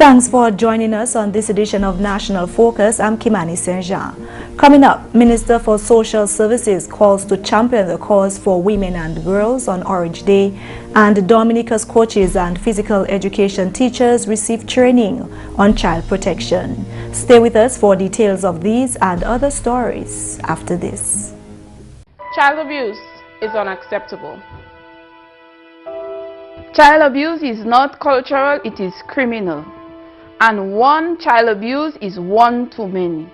Thanks for joining us on this edition of National Focus. I'm Kimani St. Coming up, Minister for Social Services calls to champion the cause for women and girls on Orange Day, and Dominica's coaches and physical education teachers receive training on child protection. Stay with us for details of these and other stories after this. Child abuse is unacceptable. Child abuse is not cultural, it is criminal. And one child abuse is one too many.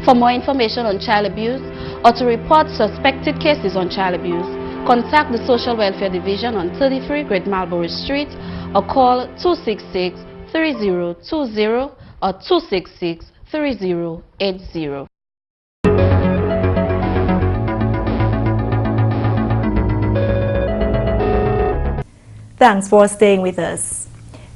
For more information on child abuse or to report suspected cases on child abuse, contact the Social Welfare Division on 33 Great Marlborough Street or call 266-3020 or 266-3080. Thanks for staying with us.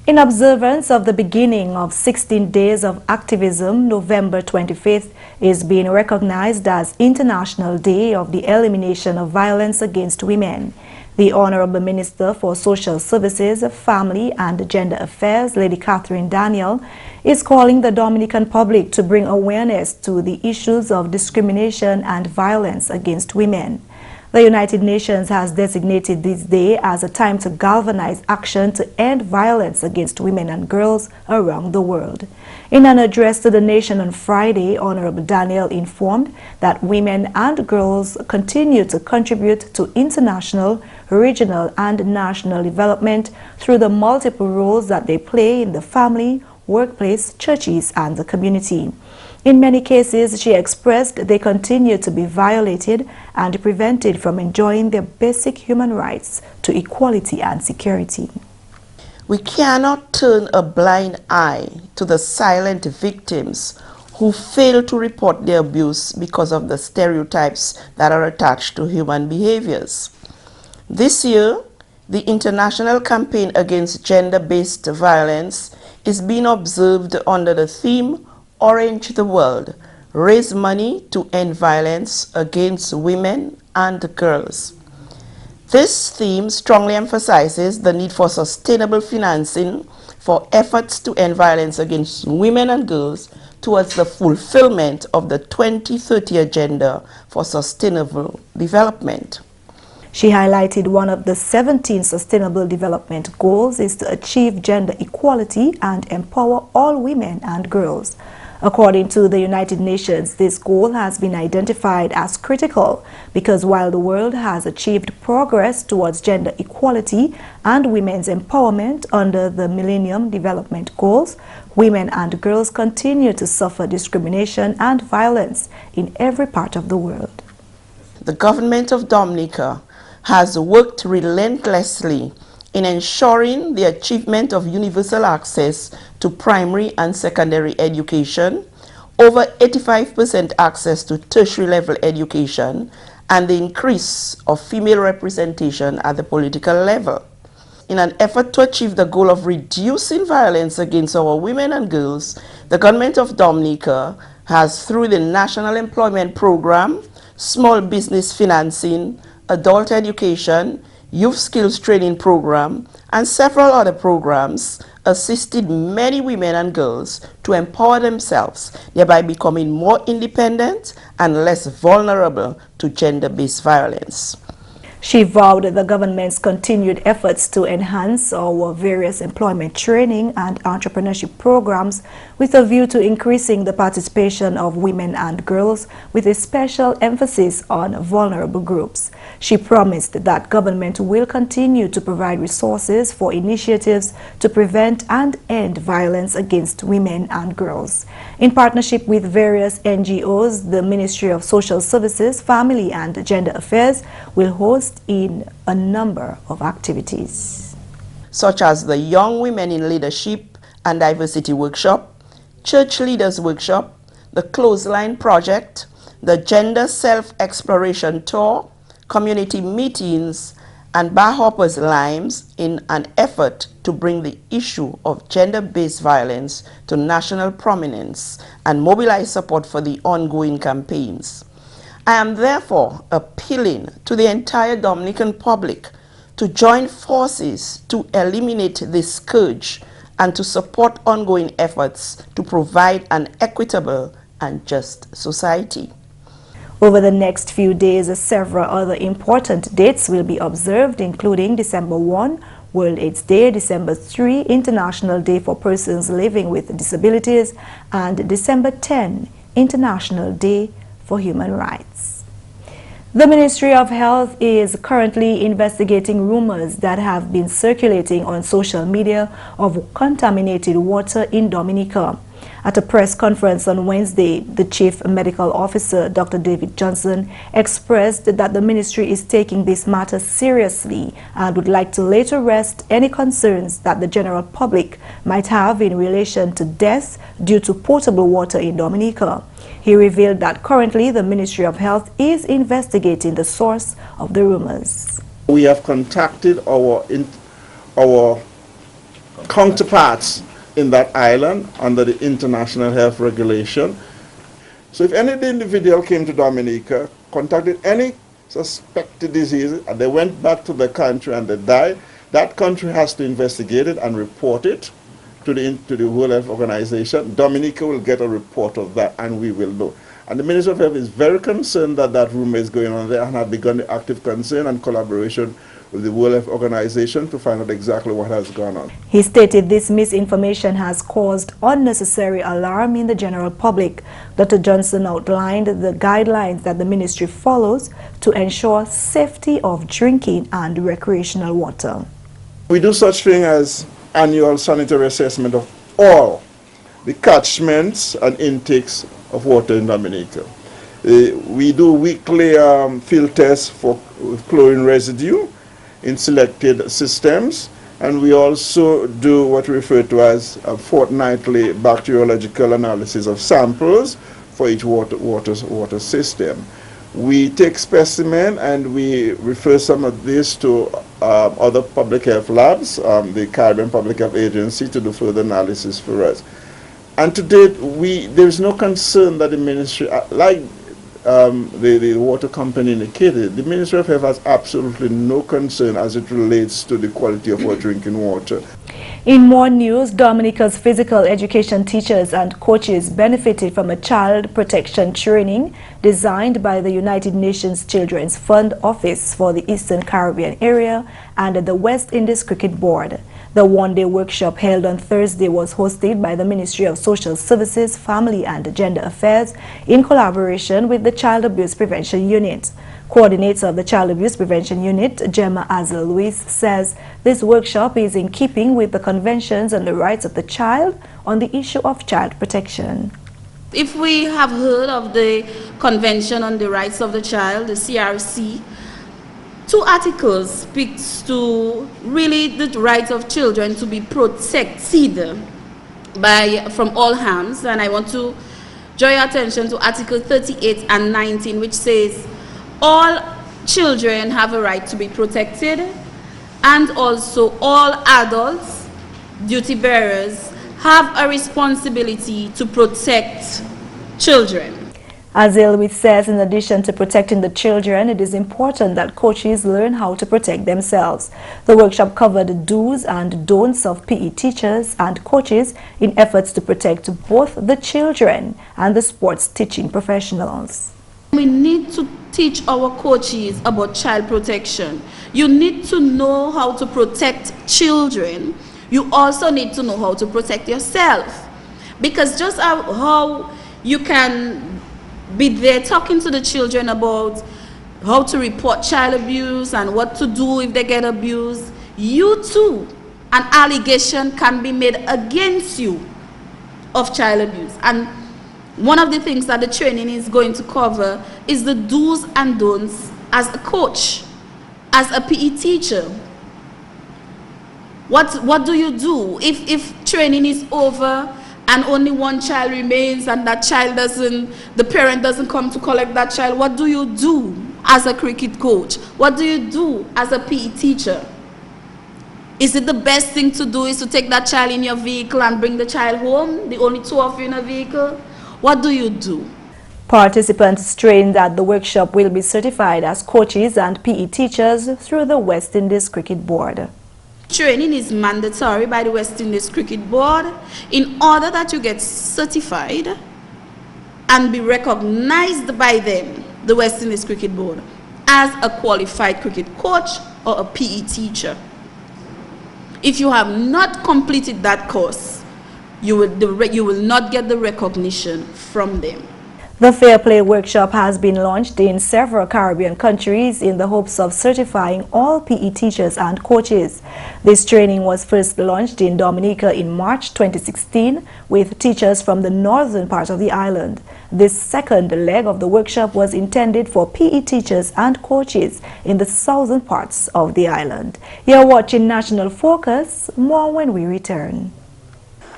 In observance of the beginning of 16 days of activism, November 25th is being recognized as International Day of the Elimination of Violence Against Women. The Honorable Minister for Social Services, Family and Gender Affairs, Lady Catherine Daniel, is calling the Dominican public to bring awareness to the issues of discrimination and violence against women. The United Nations has designated this day as a time to galvanize action to end violence against women and girls around the world. In an address to the nation on Friday, Honorable Daniel informed that women and girls continue to contribute to international, regional, and national development through the multiple roles that they play in the family, workplace, churches, and the community. In many cases, she expressed they continue to be violated and prevented from enjoying their basic human rights to equality and security. We cannot turn a blind eye to the silent victims who fail to report their abuse because of the stereotypes that are attached to human behaviors. This year, the International Campaign Against Gender-Based Violence is being observed under the theme Orange the World, raise money to end violence against women and girls. This theme strongly emphasizes the need for sustainable financing for efforts to end violence against women and girls towards the fulfillment of the 2030 Agenda for Sustainable Development. She highlighted one of the 17 Sustainable Development Goals is to achieve gender equality and empower all women and girls. According to the United Nations, this goal has been identified as critical because while the world has achieved progress towards gender equality and women's empowerment under the Millennium Development Goals, women and girls continue to suffer discrimination and violence in every part of the world. The government of Dominica has worked relentlessly in ensuring the achievement of universal access to primary and secondary education, over 85% access to tertiary level education, and the increase of female representation at the political level. In an effort to achieve the goal of reducing violence against our women and girls, the government of Dominica has, through the National Employment Program, small business financing, adult education, youth skills training program, and several other programs, assisted many women and girls to empower themselves, thereby becoming more independent and less vulnerable to gender-based violence. She vowed the government's continued efforts to enhance our various employment training and entrepreneurship programs with a view to increasing the participation of women and girls with a special emphasis on vulnerable groups. She promised that government will continue to provide resources for initiatives to prevent and end violence against women and girls. In partnership with various NGOs, the Ministry of Social Services, Family and Gender Affairs will host in a number of activities, such as the Young Women in Leadership and Diversity Workshop, Church Leaders Workshop, the Clothesline Project, the Gender Self-Exploration Tour, community meetings, and Bar Hoppers Limes in an effort to bring the issue of gender-based violence to national prominence and mobilize support for the ongoing campaigns. I am therefore appealing to the entire Dominican public to join forces to eliminate this scourge and to support ongoing efforts to provide an equitable and just society. Over the next few days, several other important dates will be observed, including December 1, World AIDS Day, December 3, International Day for Persons Living with Disabilities, and December 10, International Day for Human Rights. The Ministry of Health is currently investigating rumors that have been circulating on social media of contaminated water in Dominica. At a press conference on Wednesday, the Chief Medical Officer, Dr. David Johnson, expressed that the ministry is taking this matter seriously and would like to lay to rest any concerns that the general public might have in relation to deaths due to potable water in Dominica. He revealed that currently the Ministry of Health is investigating the source of the rumors. We have contacted our counterparts in that island under the international health regulation. So if any individual came to Dominica, contacted any suspected disease, and they went back to the country and they died, that country has to investigate it and report it to the World Health Organization. Dominica will get a report of that and we will know. And the Minister of Health is very concerned that that rumor is going on there and have begun the active concern and collaboration with the World Health Organization to find out exactly what has gone on. He stated this misinformation has caused unnecessary alarm in the general public. Dr. Johnson outlined the guidelines that the ministry follows to ensure safety of drinking and recreational water. We do such thing as annual sanitary assessment of all the catchments and intakes of water in Dominica. We do weekly field tests for chlorine residue in selected systems, and we also do what we refer to as a fortnightly bacteriological analysis of samples for each water system. We take specimen and we refer some of this to other public health labs, the Caribbean Public Health Agency, to do further analysis for us. And to date, there is no concern that the ministry, like the water company indicated, the Ministry of Health has absolutely no concern as it relates to the quality of our drinking water. In more news, Dominica's physical education teachers and coaches benefited from a child protection training designed by the United Nations Children's Fund Office for the Eastern Caribbean area and the West Indies Cricket Board. The one-day workshop held on Thursday was hosted by the Ministry of Social Services, Family and Gender Affairs in collaboration with the Child Abuse Prevention Unit. Coordinator of the Child Abuse Prevention Unit, Gemma Azza-Luis, says this workshop is in keeping with the conventions on the rights of the child on the issue of child protection. If we have heard of the Convention on the Rights of the Child, the CRC, two articles speaks to really the rights of children to be protected from all harms, and I want to draw your attention to Article 38 and 19, which says all children have a right to be protected, and also all adults, duty bearers, have a responsibility to protect children. As Ilwit says, in addition to protecting the children, it is important that coaches learn how to protect themselves. The workshop covered do's and don'ts of PE teachers and coaches in efforts to protect both the children and the sports teaching professionals. We need to teach our coaches about child protection. You need to know how to protect children. You also need to know how to protect yourself. Because just how you can be there talking to the children about how to report child abuse and what to do if they get abused, you too, an allegation can be made against you of child abuse. And one of the things that the training is going to cover is the do's and don'ts as a coach, as a PE teacher. What do you do if training is over and only one child remains and that child the parent doesn't come to collect that child? What do you do as a cricket coach? What do you do as a PE teacher? Is it the best thing to do is to take that child in your vehicle and bring the child home, the only two of you in a vehicle? What do you do? Participants trained at the workshop will be certified as coaches and PE teachers through the West Indies Cricket Board. Training is mandatory by the West Indies Cricket Board in order that you get certified and be recognized by them, the West Indies Cricket Board, as a qualified cricket coach or a PE teacher. If you have not completed that course, you will not get the recognition from them. The Fair Play Workshop has been launched in several Caribbean countries in the hopes of certifying all PE teachers and coaches. This training was first launched in Dominica in March 2016 with teachers from the northern part of the island. This second leg of the workshop was intended for PE teachers and coaches in the southern parts of the island. You're watching National Focus. More when we return.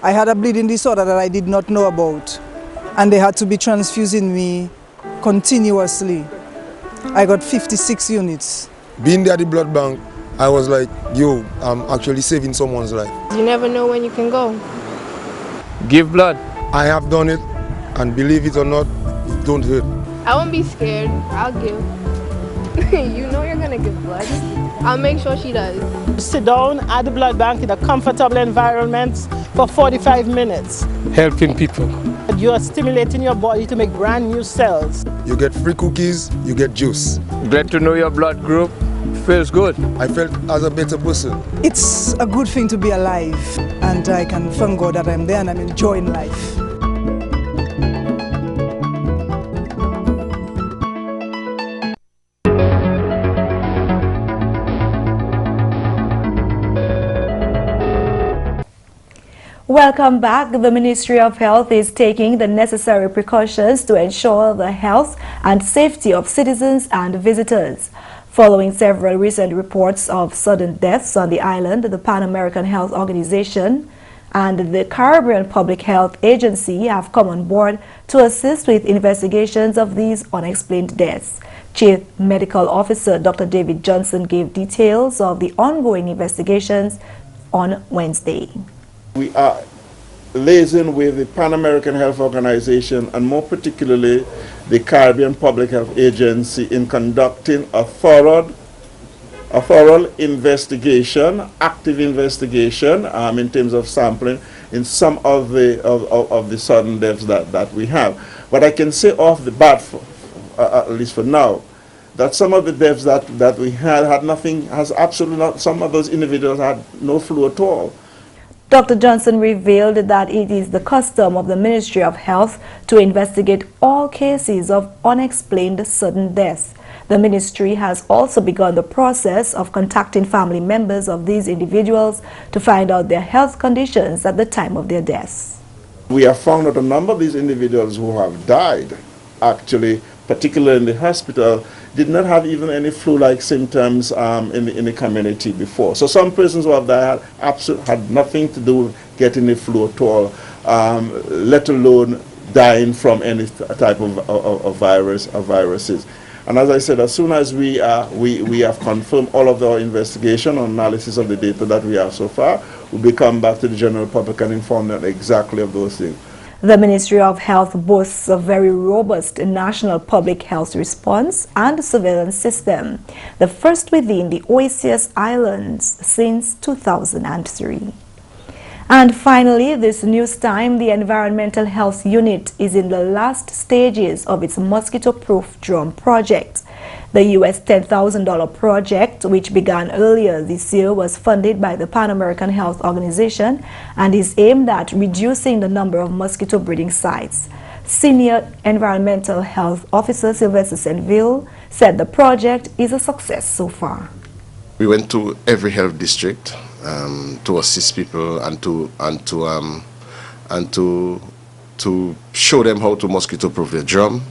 I had a bleeding disorder that I did not know about, and they had to be transfusing me continuously. I got 56 units. Being there at the blood bank, I was like, yo, I'm actually saving someone's life. You never know when you can go. Give blood. I have done it, and believe it or not, it don't hurt. I won't be scared. I'll give. You know you're gonna give blood. I'll make sure she does. Sit down at the blood bank in a comfortable environment for 45 minutes. Helping people. You are stimulating your body to make brand new cells. You get free cookies, you get juice. Glad to know your blood group. Feels good. I felt as a better person. It's a good thing to be alive, and I can thank God that I'm there and I'm enjoying life. Welcome back. The Ministry of Health is taking the necessary precautions to ensure the health and safety of citizens and visitors. Following several recent reports of sudden deaths on the island, the Pan American Health Organization and the Caribbean Public Health Agency have come on board to assist with investigations of these unexplained deaths. Chief Medical Officer Dr. David Johnson gave details of the ongoing investigations on Wednesday. We are liaising with the Pan American Health Organization and more particularly the Caribbean Public Health Agency in conducting a thorough investigation, active investigation in terms of sampling in some of the sudden deaths that we have. But I can say off the bat, at least for now, that some of the deaths that we had nothing, has absolutely not, some of those individuals had no flu at all. Dr. Johnson revealed that it is the custom of the Ministry of Health to investigate all cases of unexplained sudden deaths. The ministry has also begun the process of contacting family members of these individuals to find out their health conditions at the time of their deaths. We have found out a number of these individuals who have died, actually, particularly in the hospital, did not have even any flu-like symptoms in the community before. So some persons who have died had nothing to do with getting the flu at all, let alone dying from any type of virus or viruses. And as I said, as soon as we have confirmed all of our investigation and analysis of the data that we have so far, we'll be coming back to the general public and inform them exactly of those things. The Ministry of Health boasts a very robust national public health response and surveillance system, the first within the OASIS Islands since 2003. And finally, this news time, the Environmental Health Unit is in the last stages of its mosquito-proof drum project. The US $10,000 project, which began earlier this year, was funded by the Pan American Health Organization and is aimed at reducing the number of mosquito breeding sites. Senior Environmental Health Officer Sylvester Senville said the project is a success so far. We went to every health district to assist people and to show them how to mosquito-proof their drum.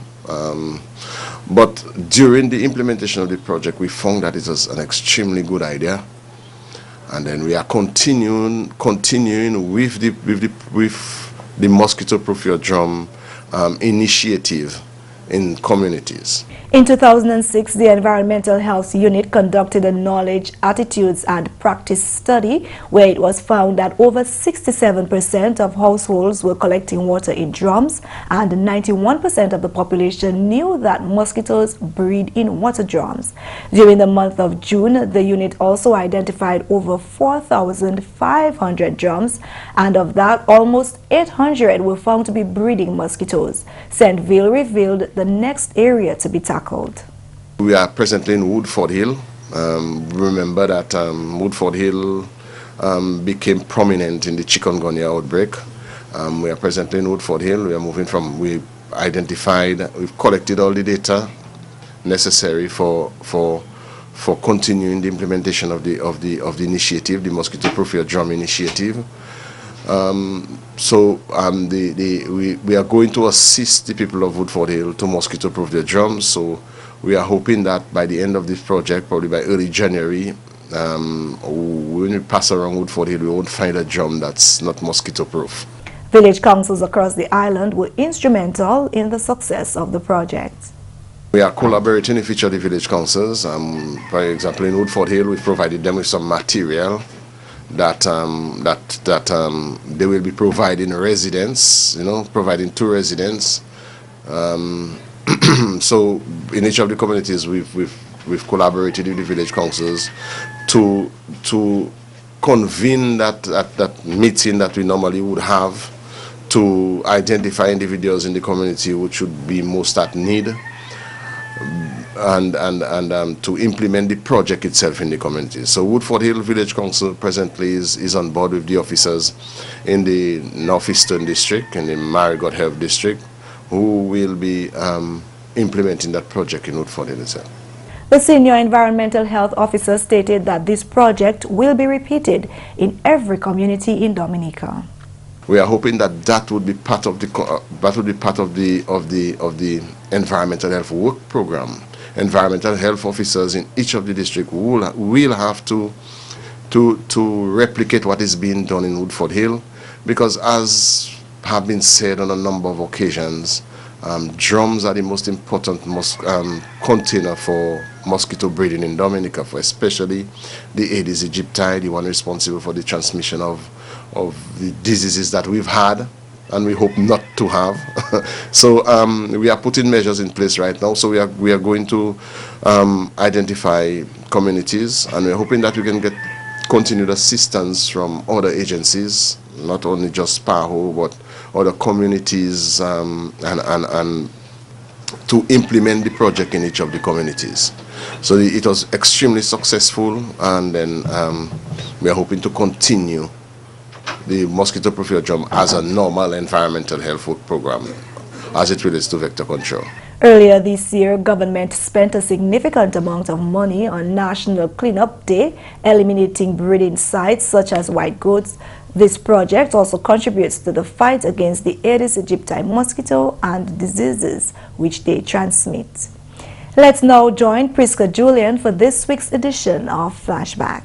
But during the implementation of the project, we found that it was an extremely good idea, and then we are continuing with the mosquito-proof your drum initiative in communities. In 2006, the Environmental Health Unit conducted a knowledge, attitudes and practice study where it was found that over 67% of households were collecting water in drums and 91% of the population knew that mosquitoes breed in water drums. During the month of June, the unit also identified over 4,500 drums, and of that, almost 800 were found to be breeding mosquitoes. St. Ville revealed the next area to be tackled. We are presently in Woodford Hill. Remember that Woodford Hill became prominent in the chikungunya outbreak. We are presently in Woodford Hill. We are moving from, we've collected all the data necessary for continuing the implementation of the initiative, the mosquito-proof your drum initiative. We are going to assist the people of Woodford Hill to mosquito-proof their drums. So we are hoping that by the end of this project, probably by early January, when we pass around Woodford Hill, we won't find a drum that's not mosquito-proof. Village councils across the island were instrumental in the success of the project. We are collaborating with each of the village councils. For example, in Woodford Hill, we've provided them with some material that they will be providing residents, providing to residents. So in each of the communities, we've collaborated with the village councils to convene that meeting that we normally would have to identify individuals in the community which should be most at need, and to implement the project itself in the community. So Woodford Hill Village Council presently is on board with the officers in the Northeastern District and the Marigot Health District, who will be implementing that project in Woodford Hill itself. The senior environmental health officer stated that this project will be repeated in every community in Dominica. We are hoping that would be part of the environmental health work program. Environmental health officers in each of the districts will have to replicate what is being done in Woodford Hill, because as have been said on a number of occasions, drums are the most important container for mosquito breeding in Dominica, for especially the Aedes aegypti, the one responsible for the transmission of the diseases that we've had and we hope not to have. So we are putting measures in place right now. So we are going to identify communities, and we're hoping that we can get continued assistance from other agencies, not only just PAHO, but other communities, and to implement the project in each of the communities. So it was extremely successful, and then we are hoping to continue the mosquito-proof your drum as a normal environmental health work program as it relates to vector control. Earlier this year, government spent a significant amount of money on National Cleanup Day, eliminating breeding sites such as white goats. This project also contributes to the fight against the Aedes aegypti mosquito and diseases which they transmit. Let's now join Prisca Julien for this week's edition of Flashback.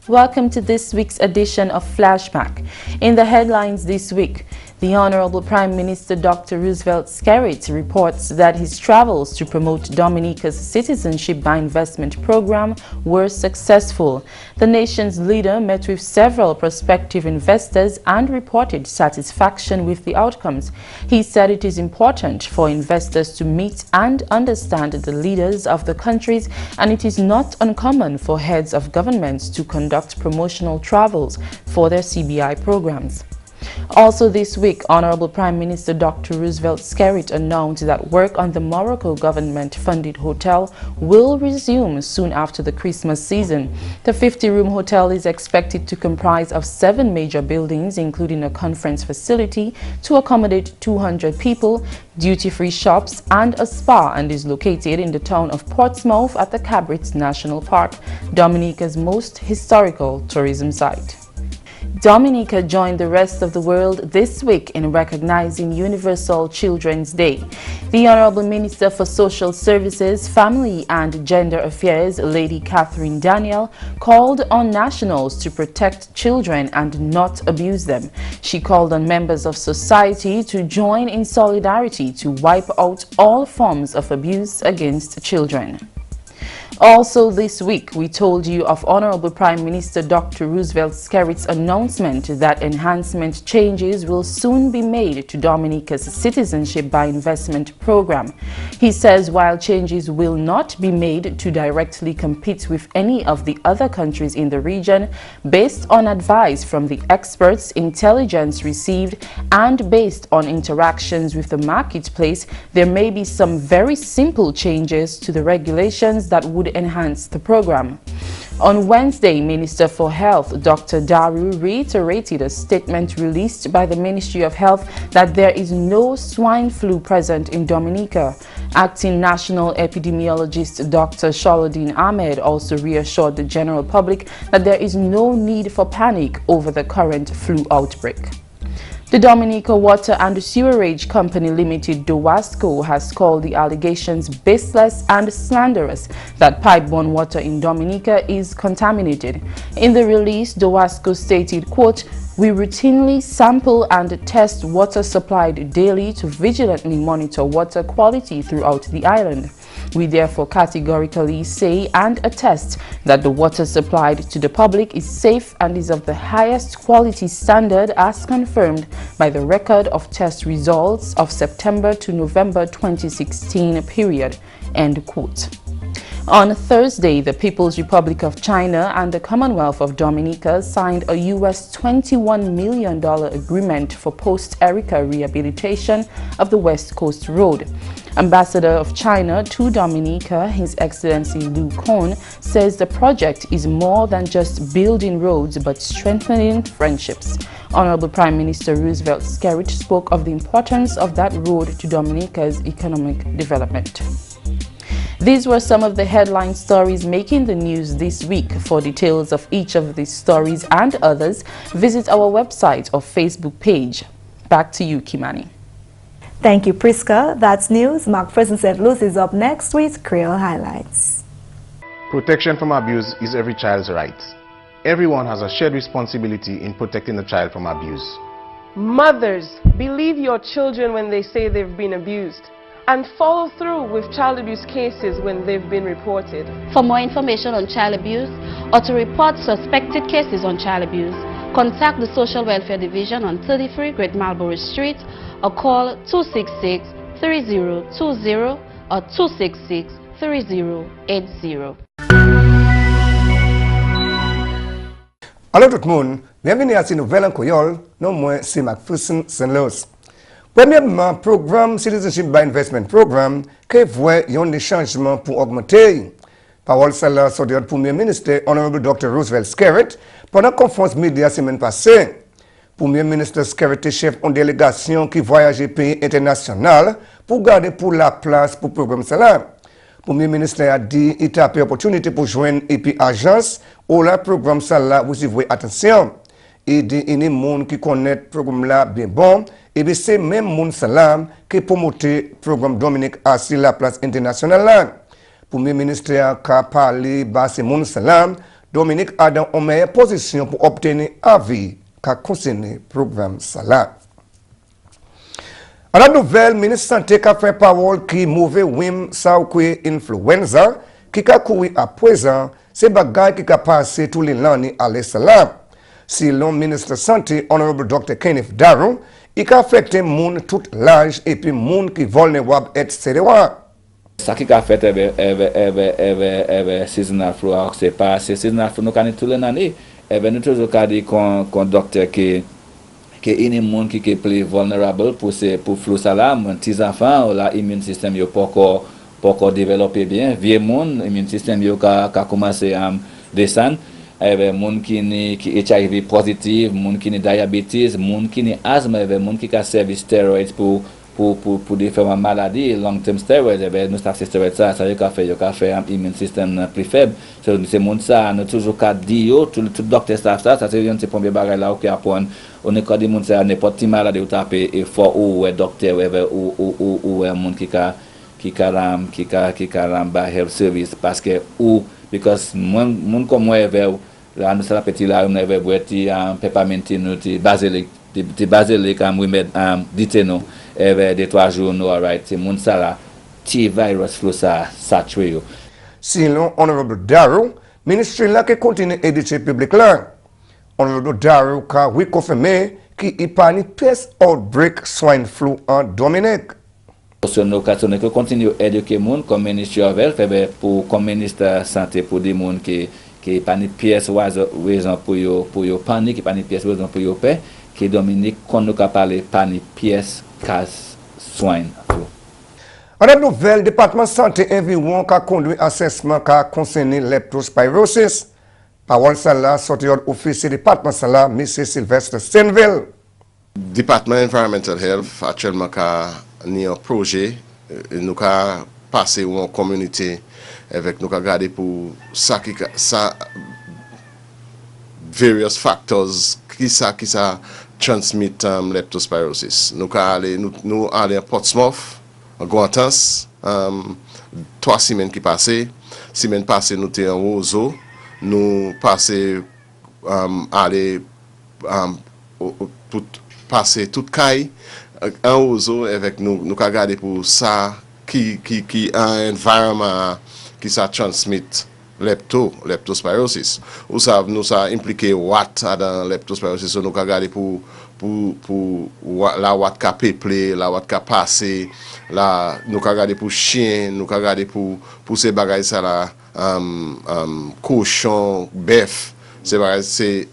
Welcome to this week's edition of Flashback. In the headlines this week, the Honorable Prime Minister Dr. Roosevelt Skerrit reports that his travels to promote Dominica's Citizenship by Investment program were successful. The nation's leader met with several prospective investors and reported satisfaction with the outcomes. He said it is important for investors to meet and understand the leaders of the countries, and it is not uncommon for heads of governments to conduct promotional travels for their CBI programs. Also this week, Honorable Prime Minister Dr. Roosevelt Skerrit announced that work on the Morocco government-funded hotel will resume soon after the Christmas season. The 50-room hotel is expected to comprise of 7 major buildings, including a conference facility to accommodate 200 people, duty-free shops, and a spa, and is located in the town of Portsmouth at the Cabrits National Park, Dominica's most historical tourism site. Dominica joined the rest of the world this week in recognizing Universal Children's Day. The Honorable Minister for Social Services, Family and Gender Affairs, Lady Catherine Daniel, called on nationals to protect children and not abuse them. She called on members of society to join in solidarity to wipe out all forms of abuse against children. Also this week, we told you of Honorable Prime Minister Dr. Roosevelt Skerrit's announcement that enhancement changes will soon be made to Dominica's Citizenship by Investment program. He says while changes will not be made to directly compete with any of the other countries in the region, based on advice from the experts, intelligence received, and based on interactions with the marketplace, there may be some very simple changes to the regulations that would enhance the program. On Wednesday, Minister for Health Dr. Daru reiterated a statement released by the Ministry of Health that there is no swine flu present in Dominica. Acting National Epidemiologist Dr. Shalodin Ahmed also reassured the general public that there is no need for panic over the current flu outbreak. The Dominica Water and Sewerage Company Limited, DOWASCO, has called the allegations baseless and slanderous that pipeborne water in Dominica is contaminated. In the release, DOWASCO stated, quote, "We routinely sample and test water supplied daily to vigilantly monitor water quality throughout the island. We therefore categorically say and attest that the water supplied to the public is safe and is of the highest quality standard as confirmed by the record of test results of September to November 2016 period." End quote. On Thursday, the People's Republic of China and the Commonwealth of Dominica signed a US $21 million agreement for post-Erika rehabilitation of the West Coast Road. Ambassador of China to Dominica, His Excellency Liu Kong, says the project is more than just building roads but strengthening friendships. Honorable Prime Minister Roosevelt Skerrit spoke of the importance of that road to Dominica's economic development. These were some of the headline stories making the news this week. For details of each of these stories and others, visit our website or Facebook page. Back to you, Kimani. Thank you, Prisca. That's news. Mark Pherson St. Louis is up next with Creole Highlights. Protection from abuse is every child's right. Everyone has a shared responsibility in protecting the child from abuse. Mothers, believe your children when they say they've been abused, and follow through with child abuse cases when they've been reported. For more information on child abuse or to report suspected cases on child abuse, contact the Social Welfare Division on 33 Great Marlborough Street or call 266-3020 or 266-3080. Allô tout le monde, bienvenue à cette nouvelle en Creole. Non, moi, c'est Mark Pherson St. Louis. Premièrement, programme Citizenship by Investment Program qui voit des changements pour augmenter. Parole celle-là sur le Premier ministre, Honorable Dr. Roosevelt Skerrit, pendant la conférence média la semaine passée. Premier ministre Skerrit est chef en délégation qui voyage pays international pour garder pour la place pour le programme cela. Premier ministre a dit qu'il a pris l'opportunité pour joindre et puis agence ou le programme cela vous y voyez attention. Il dit qu'il y a des gens qui connaissent le programme là bien bon. Et bien c'est même monde salam qui promote le programme Dominique à la place internationale là. Premier ministre a parlé de ce monde salam, Dominique a dans une meilleure position pour obtenir avis qui concerne le programme salam. À la nouvelle, ministre santé a fait parole qui mauvais wim saukwe influenza qui a couru à présent, c'est bagay qui a passé tous les l'année à l'Islam. Selon ministre santé, Honorable Dr. Kenneth Darrow, il a affecté moun tout l'âge et puis moun qui vulnérable etc. Ça qui a fait seasonal flu, c'est pas seasonal flu nous connaît toute l'année. Nous toujours dit qu'on docteur qui est moun qui est plus vulnérable pour flu ça là, petits enfants là immune système yo pas encore développé bien, vieux moun immune système yo a commencé à descendre. Moun qui HIV positif, moun qui ni diabetes, moun qui ni asthme, moun qui a servi stéroïdes pour pour des femmes maladies, long-term steroids, nous avons ces steroids ça a fait un immune system plus faible. C'est mon ça, nous toujours qu'à dire, tout docteur staff ça c'est une des premières bagages là qui apprend. On est quand des monde ça n'importe quelle maladie ou taper et fort ou docteur ou un monde qui caramba health service parce que ou because mon comme moi là nous ça petit là on avait boîte peppermint nous basilic we met diteno des 3 jours no right c'est mon ça là ti virus flu ça saturé. Sinon honorable Darrow ministre là qui continue éduquer public là honorable Darrow ka oui confirmé qui y pas ni pest outbreak swine flu en Dominique. Sur nos cas, on continue à éduquer les gens comme ministre of Health, pour comme ministre santé pour des gens qui pas de pièces raison pour yo panique, qui pas de pièces raison pour yo paix, qui Dominique qu'on nous parler pas de pièces casse soin. En la nouvelle département santé environ qui conduit assessment qui concerne leptospirosis. Parole ça là sorti officier département ça là M. Sylvestre Stenville. Département Environmental Health actuellement ni un projet nous avons passé en communauté avec nous avons regardé pour ça various factors qui ça transmit leptospirosis. Nous allons à Portsmouth, à Guantans, 3 semaines qui passaient. Semaine passée nous étions en Ozo, nous passé aller pour passer toute caille en Ozo avec nous avons regardé pour ça qui un environnement qui ça transmet leptospirosis. Nous ça impliqué watt dans leptospirosis, nous avons regardé pour la watt qui a peuplé, la watt qui a passé, là nous avons regardé pour chien, nous avons regardé pour ces bagages ça là cochon, bœuf, c'est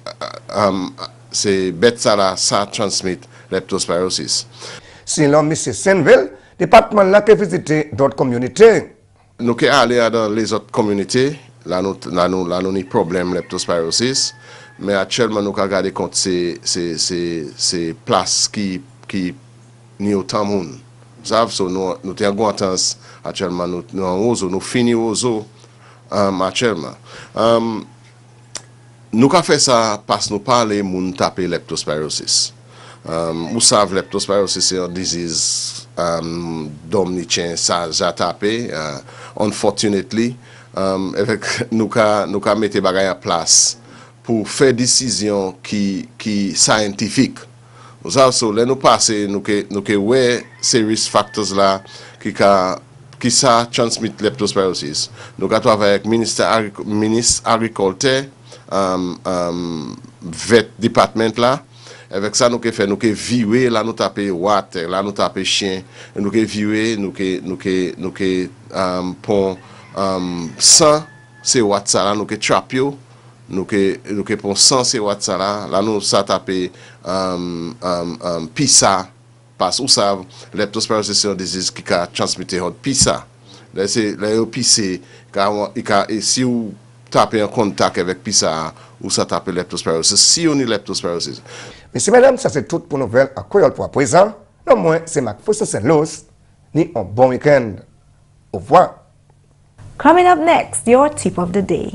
bête ça là ça transmet leptospirosis. Sinon, M. Senville, département là qui visité d'autres communautés. Nous sommes allés dans les autres communautés, là nous avons des problèmes leptospirosis, mais actuellement nous avons regardé contre ces places qui n'y autant de monde. Nous sommes en Guantans, actuellement nous en Ozo, nous finissons Ozo actuellement. Nous avons fait ça parce que nous parlons de moun taper leptospirosis. Vous savez, leptospirosis c'est une disease dominicaine, ça j'ai tapé. Unfortunately, avec nous avons mis des bagages en place pour faire des décisions qui scientifiques. Vous savez, nous passons, nous avons ces risk factors là qui ça transmet leptospirosis. Nous avons travaillé avec le ministre agriculture, vet département là. Avec ça, nous avons virer, là nous tapé water, là nous tapé chien, nous avons virer, nous pon 100 c'est watt ça là, nous avons trapio, nous avons pon 100 c'est watt ça là nous ça tapé pisa, parce que ça, leptospirosis c'est une disease qui a transmis pisa. Là c'est pisser, si vous tapez en contact avec pisa, ou ça tape leptospirosis, si on est leptospirosis. Messieurs, mesdames, ça c'est tout pour nouvelle à Coyol pour à présent. Non, moi, c'est Pherson and Prisca ni un bon week-end. Au revoir. Coming up next, your tip of the day.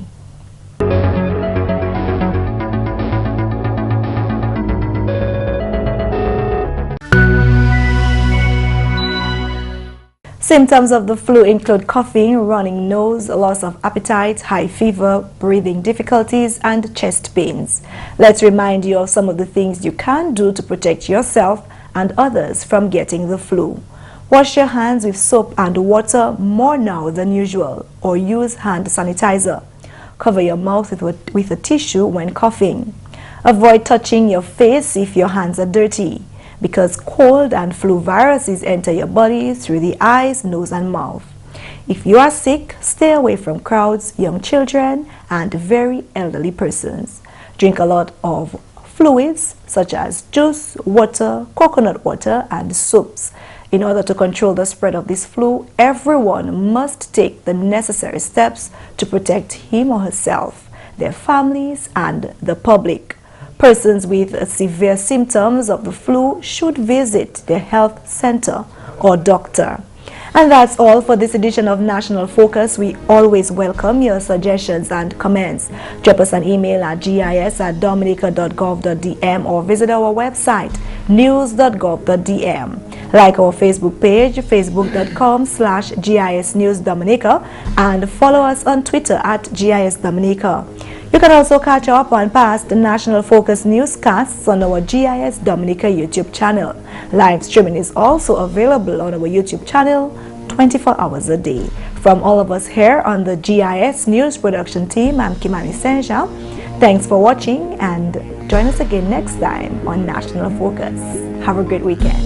Symptoms of the flu include coughing, running nose, loss of appetite, high fever, breathing difficulties, and chest pains. Let's remind you of some of the things you can do to protect yourself and others from getting the flu. Wash your hands with soap and water more now than usual, or use hand sanitizer. Cover your mouth with a tissue when coughing. Avoid touching your face if your hands are dirty, because cold and flu viruses enter your body through the eyes, nose, and mouth. If you are sick, stay away from crowds, young children, and very elderly persons. Drink a lot of fluids such as juice, water, coconut water, and soups. In order to control the spread of this flu, everyone must take the necessary steps to protect him or herself, their families, and the public. Persons with severe symptoms of the flu should visit their health center or doctor. And that's all for this edition of National Focus. We always welcome your suggestions and comments. Drop us an email at gis@dominica.gov.dm or visit our website news.gov.dm. Like our Facebook page, facebook.com/GIS News Dominica, and follow us on Twitter at GIS Dominica. You can also catch up on past National Focus newscasts on our GIS Dominica YouTube channel. Live streaming is also available on our YouTube channel 24 hours a day. From all of us here on the GIS News Production team, I'm Kimani St. Thanks for watching, and join us again next time on National Focus. Have a great weekend.